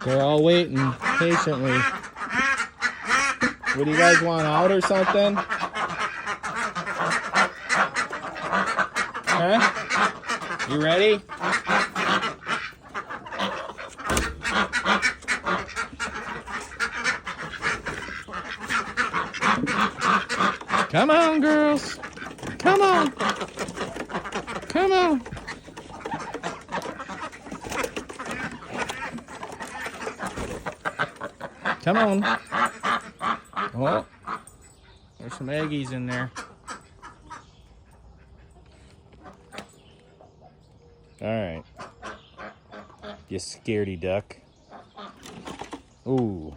They're all waiting patiently. What do you guys want, out or something? Huh? You ready? Come on, girls. Come on. Come on. Come on. Oh, there's some eggies in there. All right. You scaredy duck. Ooh.